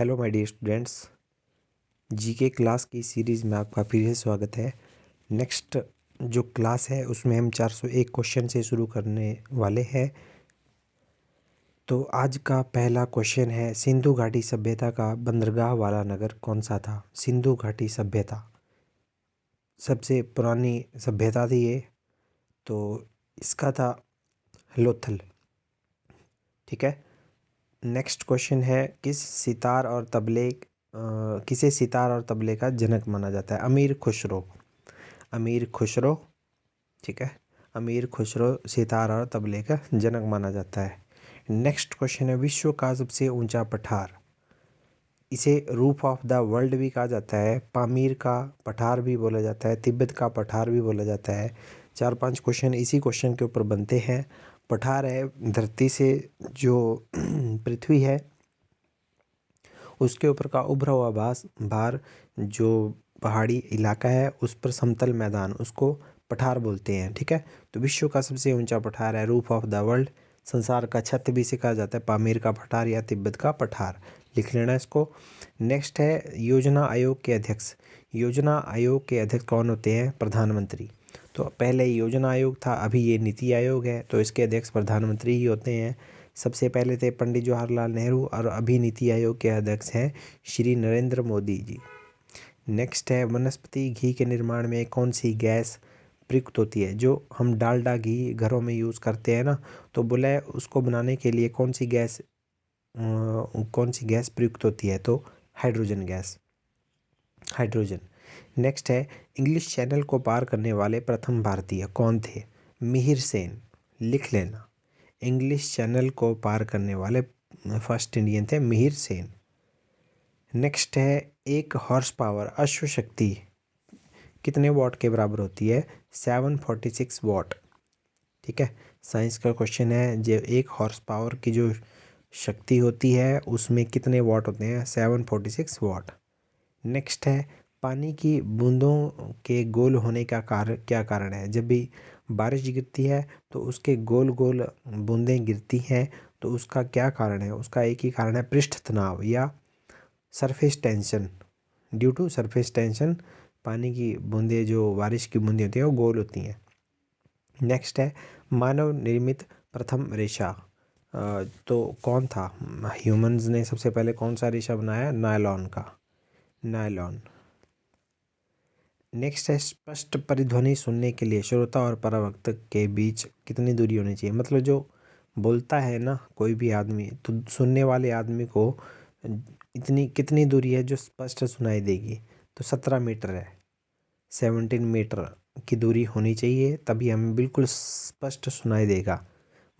Hello my dear students, GK class की series में आपका फिर से स्वागत है। नेक्स्ट जो क्लास है उसमें हम 401 क्वेश्चन से शुरू करने वाले हैं। तो आज का पहला क्वेश्चन है, सिंधु घाटी सभ्यता का बंदरगाह वाला नगर कौन सा था? सिंधु घाटी सभ्यता सबसे पुरानी सभ्यता थी ये, तो इसका था लोथल। ठीक है। नेक्स्ट क्वेश्चन है, किसे सितार और तबले का जनक माना जाता है? अमीर खुसरो। अमीर खुसरो, ठीक है, अमीर खुसरो सितार और तबले का जनक माना जाता है। नेक्स्ट क्वेश्चन है, विश्व का सबसे ऊंचा पठार, इसे रूफ ऑफ द वर्ल्ड भी कहा जाता है, पामीर का पठार भी बोला जाता है, तिब्बत का पठार भी बोला जाता है। 4-5 क्वेश्चन इसी क्वेश्चन के ऊपर बनते हैं। पठार है धरती से जो पृथ्वी है उसके ऊपर का उभरा हुआ भार, जो पहाड़ी इलाका है उस पर समतल मैदान, उसको पठार बोलते हैं। ठीक है। तो विश्व का सबसे ऊंचा पठार है रूफ ऑफ द वर्ल्ड, संसार का छत भी इसे कहा जाता है, पामीर का पठार या तिब्बत का पठार। लिख लेना इसको। नेक्स्ट है, योजना आयोग के अध्यक्ष। योजना आयोग के अध्यक्ष कौन होते हैं? प्रधानमंत्री। तो पहले योजना आयोग था, अभी ये नीति आयोग है, तो इसके अध्यक्ष प्रधानमंत्री ही होते हैं। सबसे पहले थे पंडित जवाहरलाल नेहरू और अभी नीति आयोग के अध्यक्ष हैं श्री नरेंद्र मोदी जी। नेक्स्ट है, वनस्पति घी के निर्माण में कौन सी गैस प्रयुक्त होती है? जो हम डालडा घी घरों में यूज़ करते हैं ना, तो बोला है उसको बनाने के लिए कौन सी गैस प्रयुक्त होती है? तो हाइड्रोजन गैस, हाइड्रोजन। नेक्स्ट है, इंग्लिश चैनल को पार करने वाले प्रथम भारतीय कौन थे? मिहिर सेन। लिख लेना, इंग्लिश चैनल को पार करने वाले फर्स्ट इंडियन थे मिहिर सेन। नेक्स्ट है, एक हॉर्स पावर अश्व शक्ति कितने वॉट के बराबर होती है? 746 वॉट। ठीक है, साइंस का क्वेश्चन है, जो एक हॉर्स पावर की जो शक्ति होती है उसमें कितने वॉट होते हैं? 746 वॉट। नेक्स्ट है, पानी की बूंदों के गोल होने का क्या कारण है? जब भी बारिश गिरती है तो उसके गोल गोल बूंदें गिरती हैं, तो उसका क्या कारण है? उसका एक ही कारण है, पृष्ठ तनाव या surface tension. Due to surface tension पानी की बूंदें, जो बारिश की बूंदें होती हैं वो गोल होती हैं। नेक्स्ट है, मानव निर्मित प्रथम रेशा तो कौन था? ह्यूमंस ने सबसे पहले कौन सा रेशा बनाया? नायलॉन का, नायलॉन। नेक्स्ट है, स्पष्ट परिध्वनि सुनने के लिए श्रोता और परावर्तक के बीच कितनी दूरी होनी चाहिए? मतलब जो बोलता है ना कोई भी आदमी, तो सुनने वाले आदमी को कितनी दूरी है जो स्पष्ट सुनाई देगी? तो 17 मीटर है, 17 मीटर की दूरी होनी चाहिए, तभी हमें बिल्कुल स्पष्ट सुनाई देगा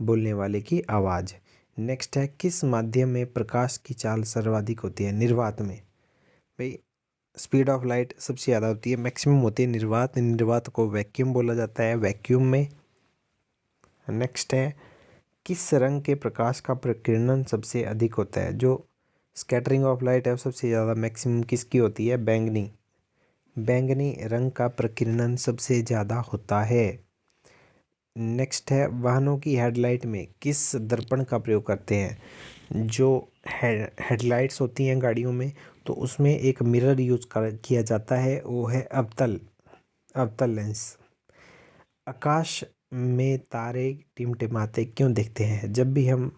बोलने वाले की आवाज़। नेक्स्ट है, किस माध्यम में प्रकाश की चाल सर्वाधिक होती है? निर्वात में। भाई स्पीड ऑफ लाइट सबसे ज़्यादा होती है, मैक्सिमम होती है निर्वात। निर्वात को वैक्यूम बोला जाता है, वैक्यूम में। नेक्स्ट है, किस रंग के प्रकाश का प्रकीर्णन सबसे अधिक होता है? जो स्कैटरिंग ऑफ लाइट है वो सबसे ज़्यादा मैक्सिमम किसकी होती है? बैंगनी। बैंगनी रंग का प्रकीर्णन सबसे ज़्यादा होता है। नेक्स्ट है, वाहनों की हेडलाइट में किस दर्पण का प्रयोग करते हैं? जो हेडलाइट्स होती हैं गाड़ियों में, तो उसमें एक मिरर यूज किया जाता है, वो है अवतल लेंस। आकाश में तारे टिमटिमाते क्यों दिखते हैं? जब भी हम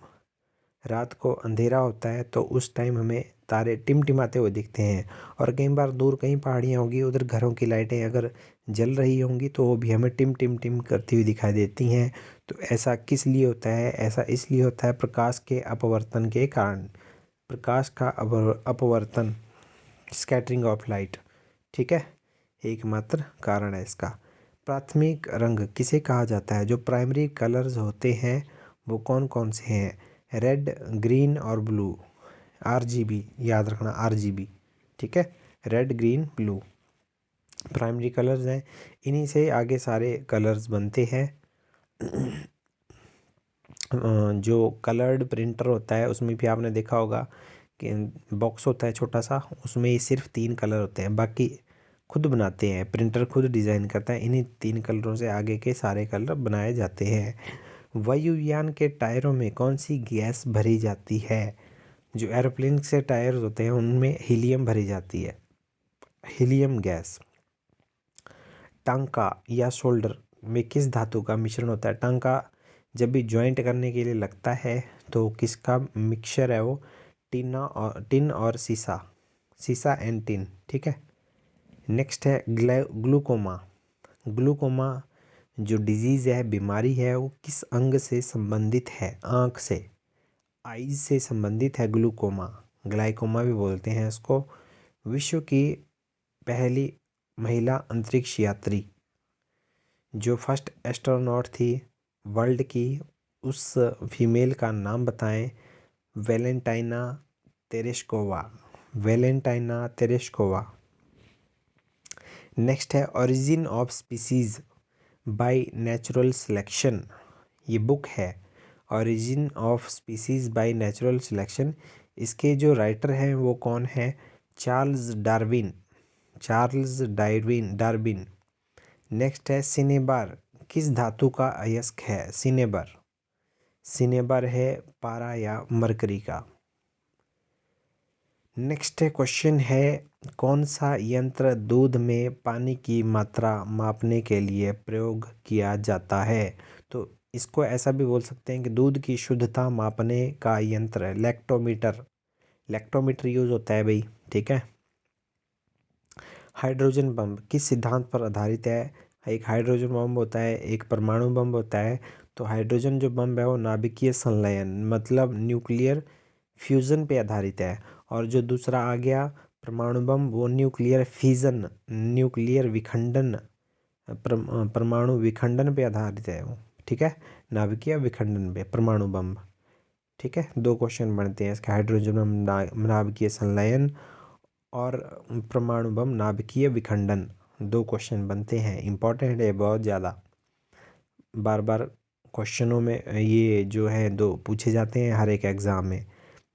रात को अंधेरा होता है तो उस टाइम हमें तारे टिमटिमाते हुए दिखते हैं, और कई बार दूर कहीं पहाड़ियाँ होगी, उधर घरों की लाइटें अगर जल रही होंगी तो वो भी हमें टिम टिम टिम करती हुई दिखाई देती हैं। तो ऐसा किस लिए होता है? ऐसा इसलिए होता है प्रकाश के अपवर्तन के कारण। प्रकाश का अपवर्तन, स्कैटरिंग ऑफ लाइट। ठीक है, एकमात्र कारण है इसका। प्राथमिक रंग किसे कहा जाता है? जो प्राइमरी कलर्स होते हैं वो कौन कौन से हैं? रेड, ग्रीन और ब्लू। आरजीबी याद रखना, आरजीबी। ठीक है, red, green, blue primary colours हैं, इन्हीं से आगे सारे कलर्स बनते हैं। जो कलर्ड प्रिंटर होता है उसमें भी आपने देखा होगा कि बॉक्स होता है छोटा सा, उसमें ही सिर्फ 3 कलर होते हैं, बाकी खुद बनाते हैं, प्रिंटर खुद डिज़ाइन करता है। इन्हीं 3 कलरों से आगे के सारे कलर बनाए जाते हैं। वायुयान के टायरों में कौन सी गैस भरी जाती है? जो एरोप्लेन से टायर्स होते हैं उनमें हीलियम भरी जाती है, हीलियम गैस। टांका या शोल्डर में किस धातु का मिश्रण होता है? टांका जब भी जॉइंट करने के लिए लगता है तो किसका मिक्सचर है वो? टिन और सीसा, सीसा एंड टिन, ठीक है। नेक्स्ट है ग्लूकोमा। ग्लूकोमा जो डिजीज़ है, बीमारी है, वो किस अंग से संबंधित है? आँख से, आईज से संबंधित है ग्लूकोमा। ग्लाइकोमा भी बोलते हैं इसको। विश्व की पहली महिला अंतरिक्ष यात्री, जो फर्स्ट एस्ट्रोनॉट थी वर्ल्ड की, उस फीमेल का नाम बताएं। Valentina तेरेश्कोवा, Valentina तेरेश्कोवा। नेक्स्ट है origin of species by natural selection. ये बुक है origin of species by natural selection. इसके जो राइटर हैं वो कौन है? Charles Darwin, Charles Darwin. Next है सिनेबार किस धातु का अयस्क है? सिनेबर, सिनेबर है पारा या मरकरी का। नेक्स्ट क्वेश्चन है कौन सा यंत्र दूध में पानी की मात्रा मापने के लिए प्रयोग किया जाता है? तो इसको ऐसा भी बोल सकते हैं कि दूध की शुद्धता मापने का यंत्र है लैक्टोमीटर, लैक्टोमीटर यूज होता है भाई, ठीक है। हाइड्रोजन बम किस सिद्धांत पर आधारित है? एक हाइड्रोजन बम होता है, एक परमाणु बम होता है। तो हाइड्रोजन जो बम है वो नाभिकीय संलयन मतलब न्यूक्लियर फ्यूज़न पे आधारित है, और जो दूसरा आ गया परमाणु बम वो न्यूक्लियर फिजन, न्यूक्लियर विखंडन, परमाणु विखंडन पे आधारित है वो, ठीक है। नाभिकीय विखंडन पे परमाणु बम, ठीक है। दो क्वेश्चन बनते हैं इसके, हाइड्रोजन बम नाभिकीय संलयन और परमाणु बम नाभिकीय विखंडन, दो क्वेश्चन बनते हैं। इंपॉर्टेंट है बहुत ज़्यादा, बार बार क्वेश्चनों में ये जो है दो पूछे जाते हैं हर एक एग्ज़ाम में।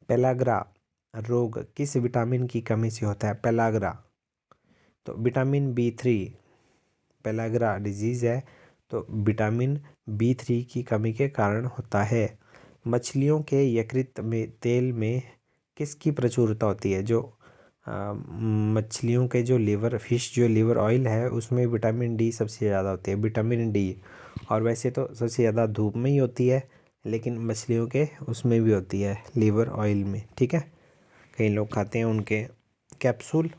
पेलाग्रा रोग किस विटामिन की कमी से होता है? पेलाग्रा तो विटामिन B3, पेलाग्रा डिजीज़ है तो विटामिन B3 की कमी के कारण होता है। मछलियों के यकृत में तेल में किसकी प्रचुरता होती है? जो मछलियों के जो लिवर, फिश जो लिवर ऑयल है उसमें विटामिन डी सबसे ज़्यादा होती है, विटामिन डी। और वैसे तो सबसे ज़्यादा धूप में ही होती है, लेकिन मछलियों के उसमें भी होती है लिवर ऑयल में, ठीक है। कई लोग खाते हैं उनके कैप्सूल।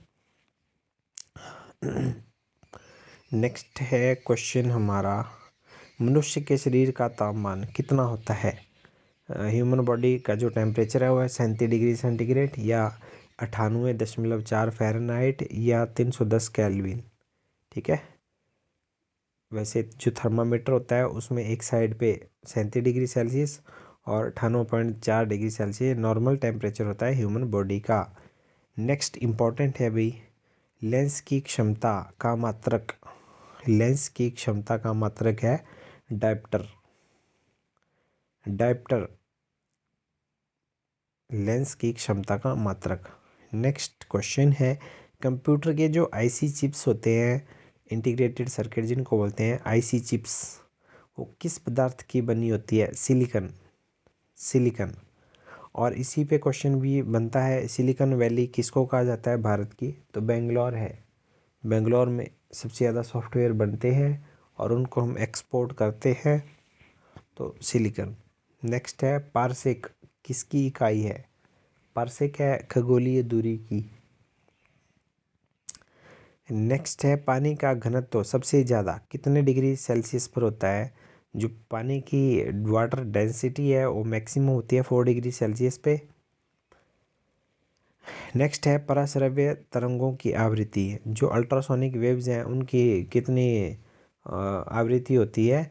नेक्स्ट है क्वेश्चन हमारा, मनुष्य के शरीर का तापमान कितना होता है? ह्यूमन बॉडी का जो टेम्परेचर है वो है 37 डिग्री सेंटीग्रेड या 98.4 फ़ारेनहाइट या 310 केल्विन, ठीक है। वैसे जो थर्मामीटर होता है उसमें एक साइड पे 37 डिग्री सेल्सियस और 98.4 डिग्री सेल्सियस नॉर्मल टेम्परेचर होता है ह्यूमन बॉडी का। नेक्स्ट इम्पॉर्टेंट है भाई, लेंस की क्षमता का मात्रक, लेंस की क्षमता का मात्रक है डायप्टर, डायप्टर लेंस की क्षमता का मात्रक। नेक्स्ट क्वेश्चन है, कंप्यूटर के जो आईसी चिप्स होते हैं, इंटीग्रेटेड सर्किट जिनको बोलते हैं आईसी चिप्स, वो किस पदार्थ की बनी होती है? Silicon, silicon. और इसी पे क्वेश्चन भी बनता है, सिलिकन वैली किसको कहा जाता है भारत की? तो बेंगलोर है, बेंगलोर में सबसे ज़्यादा सॉफ्टवेयर बनते हैं और उनको हम एक्सपोर्ट करते हैं, तो सिलिकन। नेक्स्ट है पारसेक किसकी इकाई है? पारसेक है खगोलीय दूरी की। नेक्स्ट है पानी का घनत्व सबसे ज़्यादा कितने डिग्री सेल्सियस पर होता है? जो पानी की वाटर डेंसिटी है वो मैक्सिमम होती है 4 डिग्री सेल्सियस पे। नेक्स्ट है पराश्रव्य तरंगों की आवृत्ति, जो अल्ट्रासोनिक वेव्स हैं उनकी कितनी आवृत्ति होती है?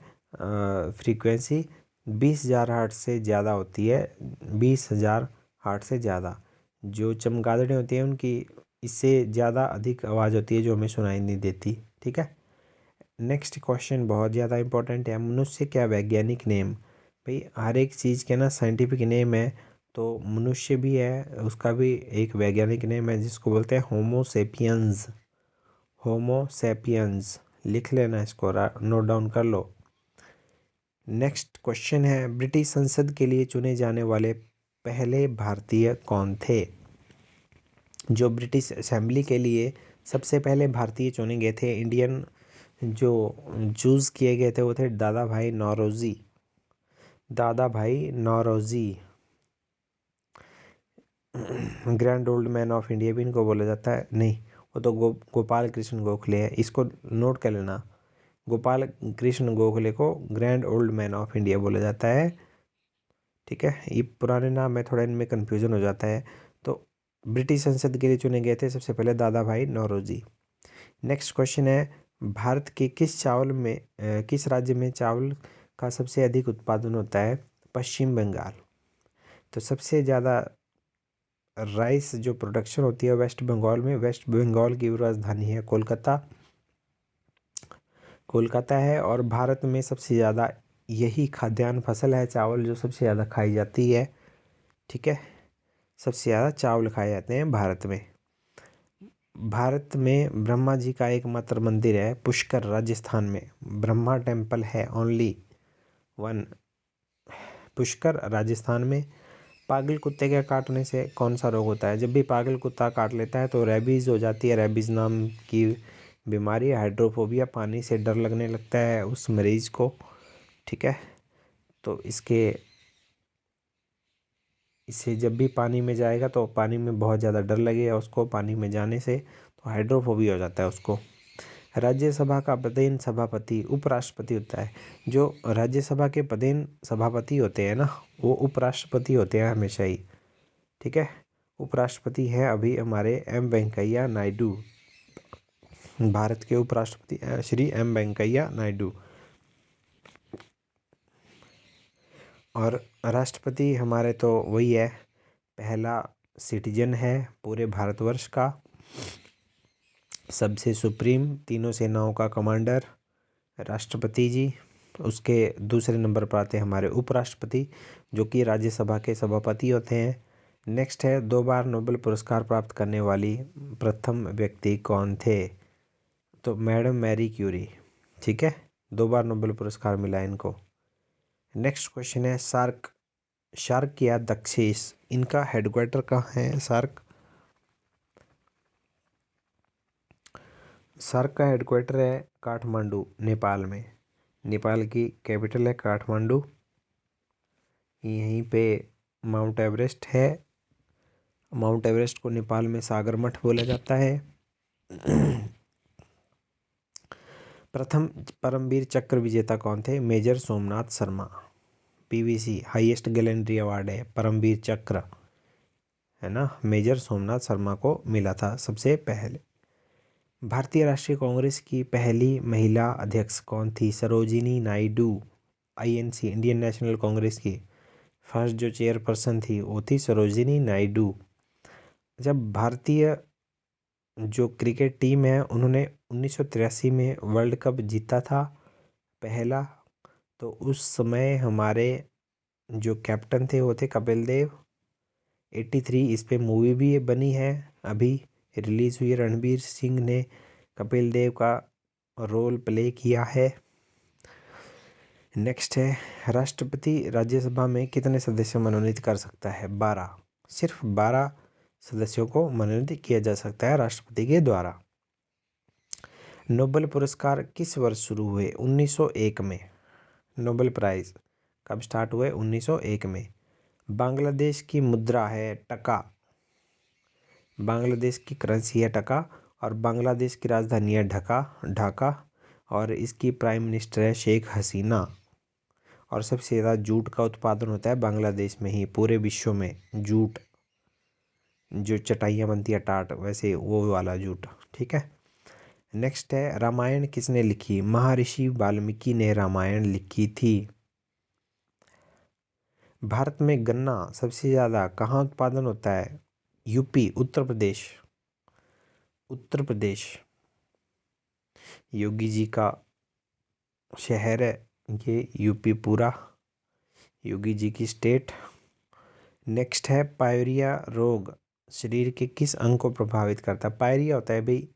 फ्रीक्वेंसी 20,000 हर्ट्ज से ज़्यादा होती है, 20,000 हर्ट्ज से ज़्यादा। जो चमगादड़ें होती हैं उनकी इससे ज़्यादा अधिक आवाज़ होती है जो हमें सुनाई नहीं देती, ठीक है। नेक्स्ट क्वेश्चन बहुत ज़्यादा इंपॉर्टेंट है, मनुष्य क्या वैज्ञानिक नेम? भाई हर एक चीज़ के ना साइंटिफिक नेम है, तो मनुष्य भी है उसका भी एक वैज्ञानिक नेम है जिसको बोलते हैं होमो सेपियंस, होमो सेपियंस। लिख लेना इसको, नोट डाउन कर लो। नेक्स्ट क्वेश्चन है, ब्रिटिश संसद के लिए चुने जाने वाले पहले भारतीय कौन थे? जो ब्रिटिश असेंबली के लिए सबसे पहले भारतीय चुने गए थे, इंडियन जो चूज़ किए गए थे, वो थे दादा भाई Naoroji. Dadabhai Naoroji grand old man of India भी इनको बोला जाता है। नहीं, वो तो गोपाल कृष्ण गोखले है, इसको नोट कर लेना। गोपाल कृष्ण गोखले को grand old man of India बोला जाता है। ठीक है, ये पुराने नाम है, थोड़ा इनमें कन्फ्यूजन हो जाता है। तो ब्रिटिश संसद के लिए चुने गए थे सबसे पहले दादा भाई नौरोजी। नेक्स्ट क्वेश्चन है, भारत के किस राज्य में चावल का सबसे अधिक उत्पादन होता है? पश्चिम बंगाल। तो सबसे ज़्यादा राइस जो प्रोडक्शन होती है वेस्ट बंगाल में। वेस्ट बंगाल की राजधानी है कोलकाता है। और भारत में सबसे ज़्यादा यही खाद्यान्न फसल है चावल, जो सबसे ज़्यादा खाई जाती है। ठीक है, सबसे ज़्यादा चावल खाए जाते हैं भारत में। भारत में ब्रह्मा जी का एकमात्र मंदिर है पुष्कर, राजस्थान में। ब्रह्मा टेम्पल है, ओनली वन, पुष्कर, राजस्थान में। पागल कुत्ते के काटने से कौन सा रोग होता है? जब भी पागल कुत्ता काट लेता है तो रेबीज़ हो जाती है। रेबीज़ नाम की बीमारी, हाइड्रोफोबिया, पानी से डर लगने लगता है उस मरीज़ को। ठीक है, तो इससे जब भी पानी में जाएगा तो पानी में बहुत ज़्यादा डर लगेगा उसको, पानी में जाने से तो हाइड्रोफोबिया हो जाता है उसको। राज्यसभा का प्रधान सभापति उपराष्ट्रपति होता है। जो राज्यसभा के प्रधान सभापति होते हैं ना, वो उपराष्ट्रपति होते हैं हमेशा ही। ठीक है, उपराष्ट्रपति है अभी हमारे एम वेंकैया नायडू, भारत के उपराष्ट्रपति श्री एम वेंकैया नायडू। और राष्ट्रपति हमारे तो वही है, पहला सिटीजन है पूरे भारतवर्ष का, सबसे सुप्रीम, तीनों सेनाओं का कमांडर राष्ट्रपति जी। उसके दूसरे नंबर पर आते हैं हमारे उपराष्ट्रपति, जो कि राज्यसभा के सभापति होते हैं। नेक्स्ट है, 2 बार नोबेल पुरस्कार प्राप्त करने वाली प्रथम व्यक्ति कौन थे? तो मैडम मैरी क्यूरी। ठीक है, 2 बार नोबेल पुरस्कार मिला इनको। नेक्स्ट क्वेश्चन है, सार्क या दक्षिस, इनका हेडक्वार्टर कहाँ है? सार्क का हेडक्वार्टर है काठमांडू, नेपाल में। नेपाल की कैपिटल है काठमांडू। यहीं पे माउंट एवरेस्ट है। माउंट एवरेस्ट को नेपाल में सागरमठ बोला जाता है। प्रथम परमवीर चक्र विजेता कौन थे? Major Somnath Sharma. PVC highest gallantry award है परमवीर चक्र, है ना, मेजर सोमनाथ शर्मा को मिला था सबसे पहले। भारतीय राष्ट्रीय कांग्रेस की पहली महिला अध्यक्ष कौन थी? Sarojini Naidu. INC, Indian national Congress की फर्स्ट जो चेयरपर्सन थी वो थी सरोजिनी नायडू। जब भारतीय जो क्रिकेट टीम है उन्होंने 1983 में वर्ल्ड कप जीता था पहला, तो उस समय हमारे जो कैप्टन थे वो थे कपिल देव। 83 इस पे मूवी भी बनी है, अभी रिलीज़ हुई है। रणवीर सिंह ने कपिल देव का रोल प्ले किया है। नेक्स्ट है, राष्ट्रपति राज्यसभा में कितने सदस्य मनोनीत कर सकता है? 12, सिर्फ 12 सदस्यों को मनोनीत किया जा सकता है राष्ट्रपति के द्वारा। नोबेल पुरस्कार किस वर्ष शुरू हुए? 1901 में। नोबेल प्राइज़ कब स्टार्ट हुए? 1901 में। बांग्लादेश की मुद्रा है टका, बांग्लादेश की करेंसी है टका। और बांग्लादेश की राजधानी है ढाका। और इसकी प्राइम मिनिस्टर है शेख हसीना। और सबसे ज़्यादा जूट का उत्पादन होता है बांग्लादेश में ही, पूरे विश्व में। जूट, जो चटाइयाँ बनती है टाट, वैसे वो वाला जूट। ठीक है, नेक्स्ट है, रामायण किसने लिखी? महर्षि वाल्मीकि ने रामायण लिखी थी। भारत में गन्ना सबसे ज़्यादा कहाँ उत्पादन होता है? यूपी, उत्तर प्रदेश योगी जी का शहर है ये, यूपी पूरा योगी जी की स्टेट। नेक्स्ट है, पायरिया रोग शरीर के किस अंग को प्रभावित करता है? पायरिया होता है भाई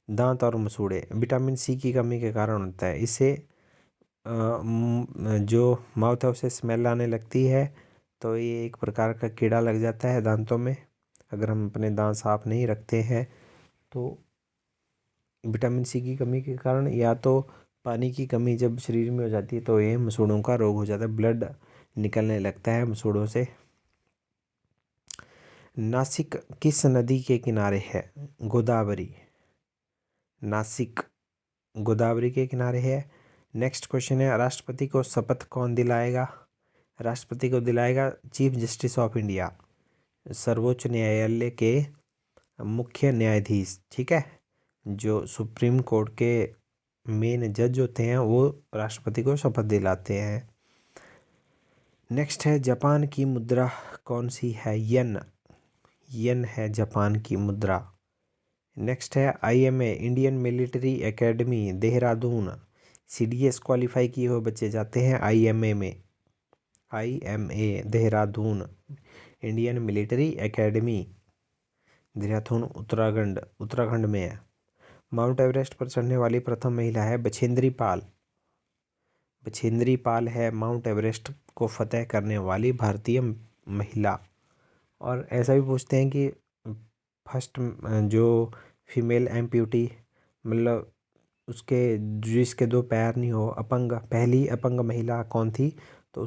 दांत और मसूड़े, विटामिन सी की कमी के कारण होता है। इससे जो माउथ है उसे स्मेल आने लगती है, तो ये एक प्रकार का कीड़ा लग जाता है दांतों में। अगर हम अपने दांत साफ नहीं रखते हैं तो विटामिन सी की कमी के कारण या तो पानी की कमी जब शरीर में हो जाती है तो ये मसूड़ों का रोग हो जाता है, ब्लड निकलने लगता है मसूड़ों से। नासिक किस नदी के किनारे है? गोदावरी। नासिक गोदावरी के किनारे है। नेक्स्ट क्वेश्चन है, राष्ट्रपति को शपथ कौन दिलाएगा? राष्ट्रपति को दिलाएगा चीफ जस्टिस ऑफ इंडिया, सर्वोच्च न्यायालय के मुख्य न्यायाधीश। ठीक है, जो सुप्रीम कोर्ट के मेन जज होते हैं वो राष्ट्रपति को शपथ दिलाते हैं। नेक्स्ट है, जापान की मुद्रा कौन सी है? येन। येन है जापान की मुद्रा। नेक्स्ट है, IMA Indian military academy Dehradun CDS qualify किए हुए बच्चे जाते हैं आईएमए में। IMA Dehradun Indian military academy Dehradun Uttarakhand में है। माउंट एवरेस्ट पर चढ़ने वाली प्रथम महिला है बछेंद्री पाल। बछेंद्री पाल है माउंट एवरेस्ट को फतेह करने वाली भारतीय महिला। और ऐसा भी पूछते हैं कि फर्स्ट जो फीमेल एम्प्यूटी, मतलब उसके जिसके दो पैर नहीं हो, अपंग, पहली अपंग महिला कौन थी? तो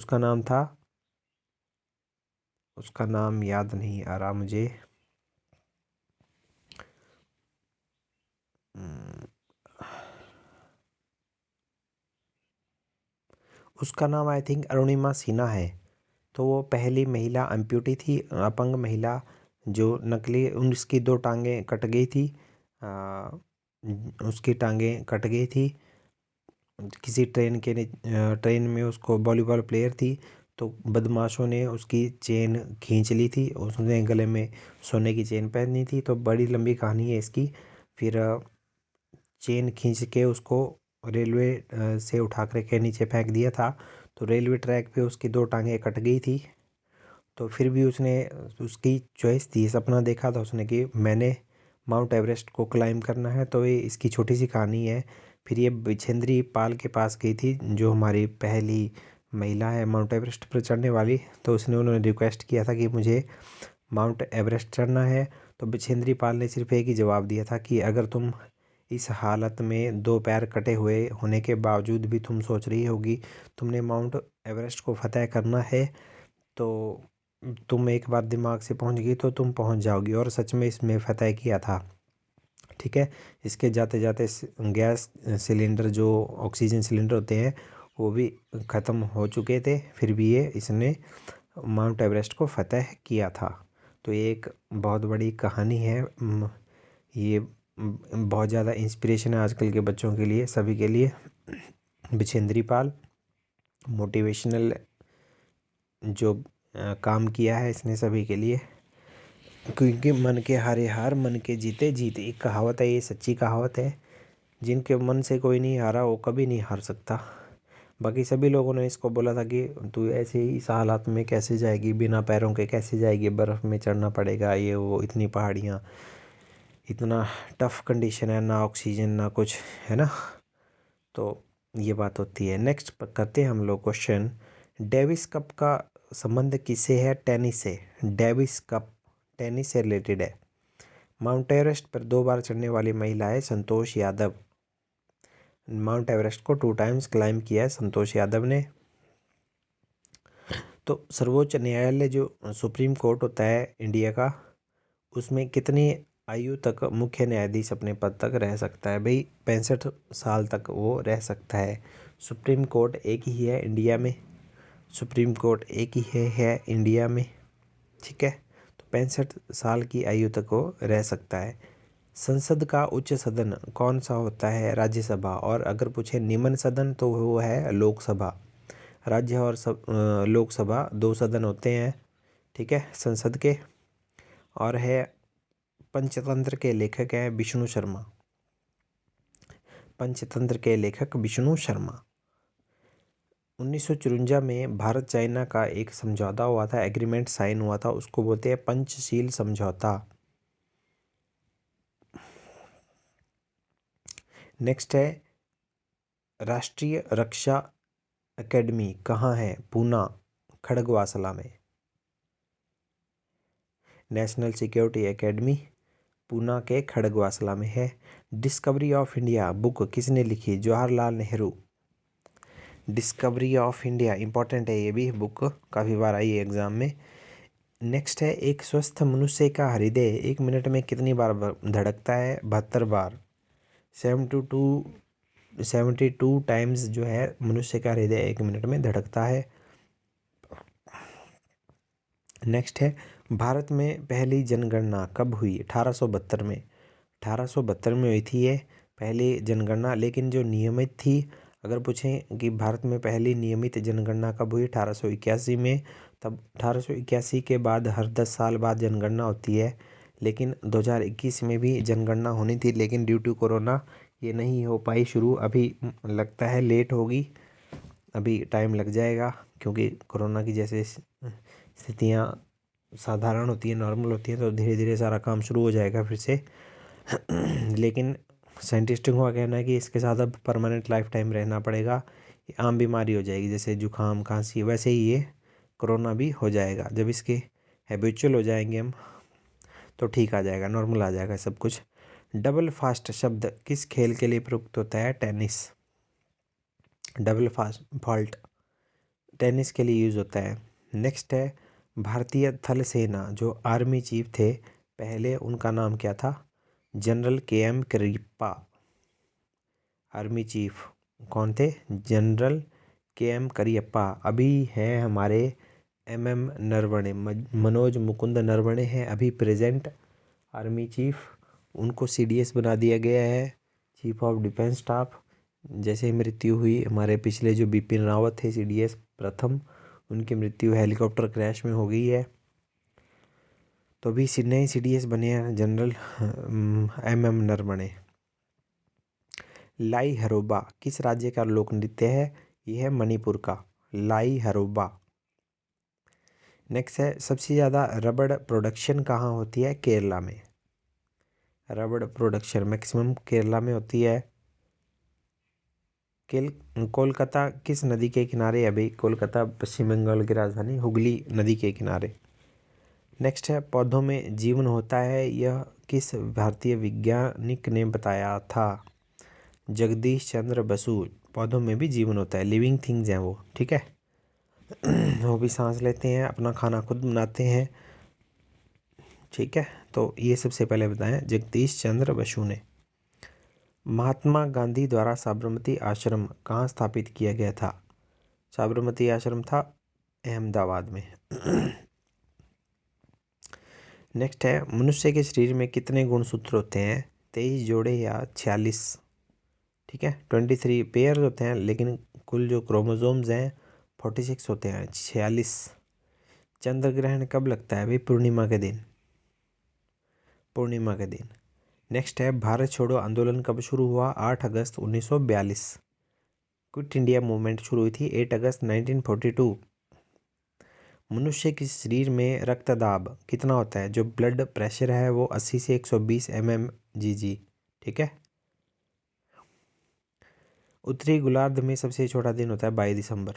उसका नाम याद नहीं आ रहा मुझे। उसका नाम आई थिंक अरुणिमा सिन्हा है। तो वो पहली महिला एम्प्यूटी थी, अपंग महिला, जो नकली, उसकी दो टांगें कट गई थी। उसकी टांगें कट गई थी किसी ट्रेन में, उसको वॉलीबॉल प्लेयर थी तो बदमाशों ने उसकी चेन खींच ली थी, उसने गले में सोने की चेन पहनी थी। तो बड़ी लंबी कहानी है इसकी। फिर चेन खींच के उसको रेलवे से उठा कर के नीचे फेंक दिया था। तो रेलवे ट्रैक पे उसकी दो टांगें कट गई थी। तो फिर भी उसकी चॉइस थी, सपना देखा था उसने कि मैंने माउंट एवरेस्ट को क्लाइम करना है। तो ये इसकी छोटी सी कहानी है। फिर ये बछेंद्री पाल के पास गई थी, जो हमारी पहली महिला है माउंट एवरेस्ट पर चढ़ने वाली। तो उन्होंने रिक्वेस्ट किया था कि मुझे माउंट एवरेस्ट चढ़ना है। तो बछेंद्री पाल ने सिर्फ एक ही जवाब दिया था कि अगर तुम इस हालत में दो पैर कटे हुए होने के बावजूद भी तुम सोच रही होगी तुमने माउंट एवरेस्ट को फतेह करना है, तो तुम एक बार दिमाग से पहुंच गई तो तुम पहुंच जाओगी। और सच में इसमें फतेह किया था। ठीक है, इसके जाते जाते गैस सिलेंडर, जो ऑक्सीजन सिलेंडर होते हैं, वो भी ख़त्म हो चुके थे, फिर भी इसने माउंट एवरेस्ट को फतेह किया था। तो ये एक बहुत बड़ी कहानी है। ये बहुत ज़्यादा इंस्पिरेशन है आजकल के बच्चों के लिए, सभी के लिए। बछेंद्री पाल मोटिवेशनल जो काम किया है इसने सभी के लिए, क्योंकि मन के हारे हार, मन के जीते जीत, एक कहावत है, ये सच्ची कहावत है। जिनके मन से कोई नहीं हारा वो कभी नहीं हार सकता। बाकी सभी लोगों ने इसको बोला था कि तू ऐसे ही इस हालात में कैसे जाएगी, बिना पैरों के कैसे जाएगी, बर्फ़ में चढ़ना पड़ेगा, ये वो, इतनी पहाड़ियाँ, इतना टफ कंडीशन है, ना ऑक्सीजन ना कुछ, है ना। तो ये बात होती है। नेक्स्ट करते हैं हम लोग क्वेश्चन, डेविस कप का संबंध किससे है? टेनिस से। डेविस कप टेनिस से रिलेटेड है। माउंट एवरेस्ट पर 2 बार चढ़ने वाली महिला है संतोष यादव। माउंट एवरेस्ट को 2 टाइम्स क्लाइम किया है संतोष यादव ने। तो सर्वोच्च न्यायालय जो सुप्रीम कोर्ट होता है इंडिया का, उसमें कितनी आयु तक मुख्य न्यायाधीश अपने पद तक रह सकता है? भाई 65 साल तक वो रह सकता है। सुप्रीम कोर्ट एक ही है इंडिया में। सुप्रीम कोर्ट एक ही है इंडिया में। ठीक है, तो 65 साल की आयु तक वो रह सकता है। संसद का उच्च सदन कौन सा होता है? राज्यसभा। और अगर पूछे निम्न सदन तो वो है लोकसभा। राज्य और लोकसभा 2 सदन होते हैं, ठीक है, संसद के। और है पंचतंत्र के लेखक हैं विष्णु शर्मा। पंचतंत्र के लेखक विष्णु शर्मा। 1954 में भारत चाइना का एक समझौता हुआ था, एग्रीमेंट साइन हुआ था, उसको बोलते हैं पंचशील समझौता। नेक्स्ट है, राष्ट्रीय रक्षा एकेडमी कहाँ है? पूना, खड़गवासला में। नेशनल सिक्योरिटी एकेडमी पूना के खड़गवासला में है। डिस्कवरी ऑफ इंडिया बुक किसने लिखी? Jawaharlal Nehru. Discovery of India important है, ये भी बुक काफ़ी बार आई है एग्जाम में। नेक्स्ट है, एक स्वस्थ मनुष्य का हृदय 1 मिनट में कितनी बार धड़कता है? 72 बार। 72 टाइम्स जो है मनुष्य का हृदय 1 मिनट में धड़कता है। नेक्स्ट है, भारत में पहली जनगणना कब हुई? 1872 में। 1872 में हुई थी ये पहली जनगणना, लेकिन जो नियमित थी, अगर पूछें कि भारत में पहली नियमित जनगणना कब हुई? 1881 में। तब 1881 के बाद हर 10 साल बाद जनगणना होती है, लेकिन 2021 में भी जनगणना होनी थी, लेकिन ड्यू टू कोरोना ये नहीं हो पाई शुरू। अभी लगता है लेट होगी, अभी टाइम लग जाएगा, क्योंकि कोरोना की जैसे स्थितियाँ साधारण होती है, नॉर्मल होती है, तो धीरे धीरे सारा काम शुरू हो जाएगा फिर से। लेकिन साइंटिस्टों का कहना है कि इसके साथ अब परमानेंट लाइफ टाइम रहना पड़ेगा। ये आम बीमारी हो जाएगी, जैसे जुकाम खांसी, वैसे ही ये कोरोना भी हो जाएगा। जब इसके हैबिचुअल हो जाएंगे हम, तो ठीक आ जाएगा, नॉर्मल आ जाएगा सब कुछ। डबल फास्ट शब्द किस खेल के लिए प्रयुक्त होता है? Tennis. Double fast fault tennis के लिए यूज़ होता है। नेक्स्ट है, भारतीय थल सेना जो आर्मी चीफ थे पहले, उनका नाम क्या था? General KM Cariappa. Army chief कौन थे? General KM Cariappa. अभी हैं हमारे MM नरवणे, मनोज मुकुंद नरवणे हैं अभी प्रेजेंट आर्मी चीफ। उनको CDS बना दिया गया है, चीफ ऑफ डिफेंस स्टाफ। जैसे मृत्यु हुई हमारे पिछले जो बिपिन रावत थे CDS प्रथम, उनकी मृत्यु हेलीकॉप्टर क्रैश में हो गई है, तो अभी नए CDS बने हैं जनरल MM नरवणे। लाई हरोबा किस राज्य का लोक नृत्य है? यह है मणिपुर का लाई हरोबा। नेक्स्ट है, सबसे ज़्यादा रबड़ प्रोडक्शन कहाँ होती है? केरला में। रबड़ प्रोडक्शन मैक्सिमम केरला में होती है। कोलकाता किस नदी के किनारे है? अभी कोलकाता पश्चिम बंगाल की राजधानी, हुगली नदी के किनारे। नेक्स्ट है, पौधों में जीवन होता है, यह किस भारतीय वैज्ञानिक ने बताया था? जगदीश चंद्र बसु। पौधों में भी जीवन होता है, लिविंग थिंग्स हैं वो, ठीक है। वो भी सांस लेते हैं, अपना खाना खुद बनाते हैं, ठीक है। तो ये सबसे पहले बताएं जगदीश चंद्र बसु ने। महात्मा गांधी द्वारा साबरमती आश्रम कहाँ स्थापित किया गया था? साबरमती आश्रम था अहमदाबाद में। नेक्स्ट है, मनुष्य के शरीर में कितने गुणसूत्र होते हैं? 23 जोड़े या 46? ठीक है, 23 पेयर होते हैं, लेकिन कुल जो क्रोमोसोम्स हैं 46 होते हैं, 46। चंद्र ग्रहण कब लगता है? भाई पूर्णिमा के दिन, पूर्णिमा के दिन। नेक्स्ट है, भारत छोड़ो आंदोलन कब शुरू हुआ? 8 अगस्त 1942। क्विट इंडिया मूवमेंट शुरू हुई थी 8 अगस्त 1942। मनुष्य के शरीर में रक्तदाब कितना होता है? जो ब्लड प्रेशर है वो 80 से 120 mmHg, ठीक है। उत्तरी गोलार्ध में सबसे छोटा दिन होता है 22 दिसंबर।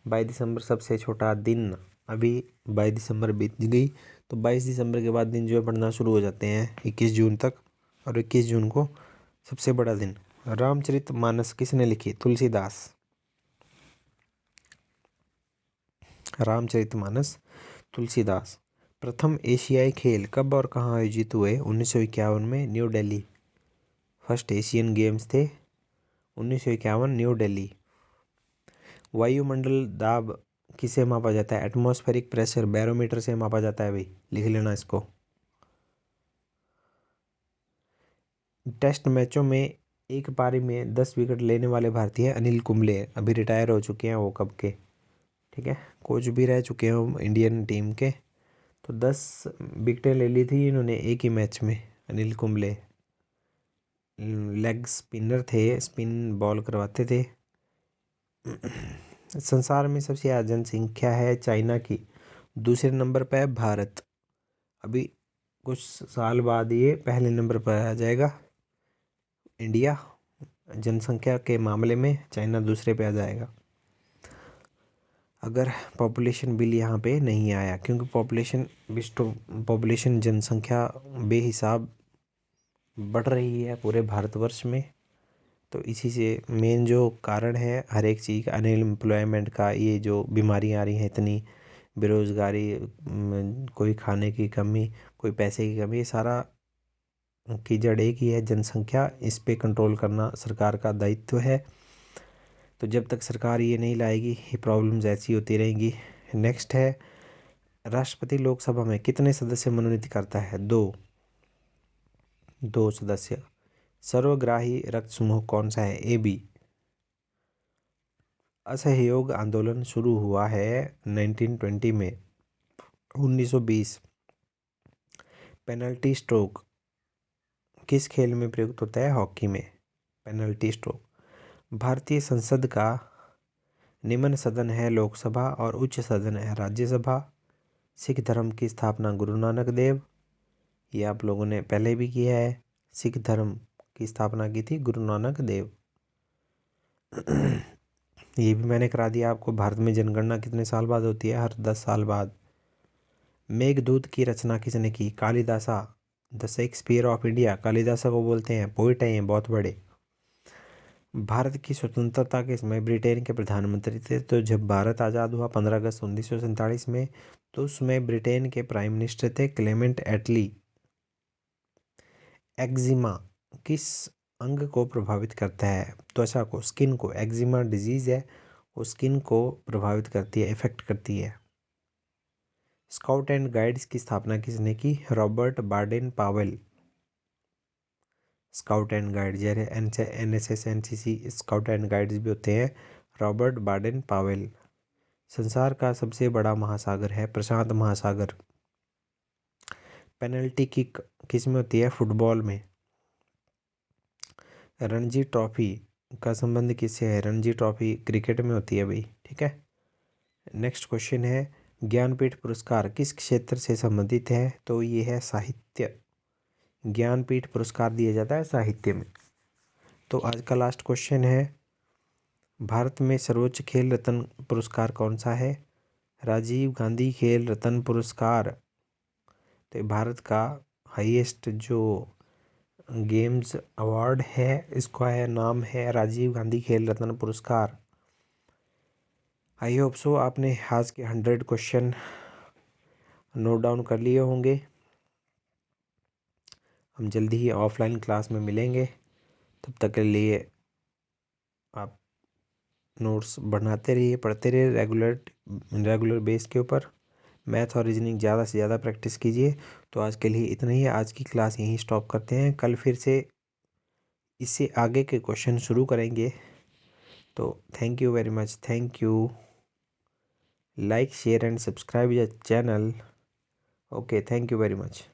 22 दिसंबर सबसे छोटा दिन। अभी 22 दिसंबर बीत गई, तो 22 दिसंबर के बाद दिन जो है बढ़ना शुरू हो जाते हैं 21 जून तक, और 21 जून को सबसे बड़ा दिन। रामचरितमानस किसने लिखी? तुलसीदास। रामचरितमानस तुलसीदास। प्रथम एशियाई खेल कब और कहाँ आयोजित हुए? 1951 में, new Delhi. First Asian games थे 1951, न्यू दिल्ली। वायुमंडल दाब किसे मापा जाता है? एटमॉस्फेरिक प्रेशर बैरोमीटर से मापा जाता है भाई, लिख लेना इसको। टेस्ट मैचों में एक पारी में 10 विकेट लेने वाले भारतीय अनिल कुंबले, अभी रिटायर हो चुके हैं वो कब के, ठीक है, कोच भी रह चुके हैं इंडियन टीम के। तो 10 विकेटें ले ली थी इन्होंने एक ही मैच में, अनिल कुंबले। लेग स्पिनर थे, स्पिन बॉल करवाते थे। संसार में सबसे ज़्यादा जनसंख्या है चाइना की, दूसरे नंबर पर है भारत। अभी कुछ साल बाद ये पहले नंबर पर आ जाएगा इंडिया, जनसंख्या के मामले में चाइना दूसरे पे आ जाएगा। अगर पॉपुलेशन बिल यहाँ पे नहीं आया, क्योंकि पॉपुलेशन जनसंख्या बेहिसाब बढ़ रही है पूरे भारतवर्ष में। तो इसी से मेन जो कारण है हर एक चीज़ का, अनएम्प्लॉयमेंट का, ये जो बीमारियाँ आ रही हैं इतनी, बेरोज़गारी, कोई खाने की कमी, कोई पैसे की कमी, ये सारा की जड़ एक ही है, जनसंख्या। इस पे कंट्रोल करना सरकार का दायित्व है। तो जब तक सरकार ये नहीं लाएगी ये प्रॉब्लम्स ऐसी होती रहेंगी। नेक्स्ट है, राष्ट्रपति लोकसभा में कितने सदस्य मनोनीत करता है? दो सदस्य। सर्वग्राही रक्त समूह कौन सा है? AB। असहयोग आंदोलन शुरू हुआ है 1920 में। 1920। पेनल्टी स्ट्रोक किस खेल में प्रयुक्त होता है? हॉकी में पेनल्टी स्ट्रोक। भारतीय संसद का निम्न सदन है लोकसभा और उच्च सदन है राज्यसभा। सिख धर्म की स्थापना गुरु नानक देव, ये आप लोगों ने पहले भी किया है। सिख धर्म की स्थापना की थी गुरु नानक देव। ये भी मैंने करा दिया आपको। भारत में जनगणना कितने साल बाद होती है? हर 10 साल बाद। मेघदूत की रचना किसने की? Kalidasa, the Shakespeare of India. Kalidasa को बोलते हैं, पोइट हैं ये बहुत बड़े। भारत की स्वतंत्रता के समय ब्रिटेन के प्रधानमंत्री थे। तो जब भारत आज़ाद हुआ 15 अगस्त 1947 में, तो उसमें ब्रिटेन के प्राइम मिनिस्टर थे क्लेमेंट एटली। एक्जिमा किस अंग को प्रभावित करता है? त्वचा को, स्किन को। एक्जिमा डिजीज है, वो स्किन को प्रभावित करती है, इफेक्ट करती है। स्काउट एंड गाइड्स की स्थापना किसने की? Robert Baden Powell. Scout and guide जैसे NSS NCC scout and guides भी होते हैं, रॉबर्ट बार्डेन पावेल। संसार का सबसे बड़ा महासागर है प्रशांत महासागर। पेनल्टी किक किस में होती है? फुटबॉल में। रणजी ट्रॉफी का संबंध किससे है? रणजी ट्रॉफी क्रिकेट में होती है भाई, ठीक है। नेक्स्ट क्वेश्चन है, ज्ञानपीठ पुरस्कार किस क्षेत्र से संबंधित है? तो ये है साहित्य। ज्ञानपीठ पुरस्कार दिया जाता है साहित्य में। तो आज का लास्ट क्वेश्चन है, भारत में सर्वोच्च खेल रत्न पुरस्कार कौन सा है? राजीव गांधी खेल रत्न पुरस्कार। तो भारत का हाईएस्ट जो गेम्स अवार्ड है, इसका नाम है राजीव गांधी खेल रत्न पुरस्कार। आई होप सो आपने आज के 100 क्वेश्चन नोट डाउन कर लिए होंगे। हम जल्दी ही ऑफलाइन क्लास में मिलेंगे, तब तक के लिए आप नोट्स बनाते रहिए, पढ़ते रहिए रेगुलर बेस के ऊपर। मैथ और रीजनिंग ज़्यादा से ज़्यादा प्रैक्टिस कीजिए। तो आज के लिए इतना ही है, आज की क्लास यहीं स्टॉप करते हैं। कल फिर से इससे आगे के क्वेश्चन शुरू करेंगे। तो thank you very much, thank you. Like share and subscribe the channel. Okay, thank you very much.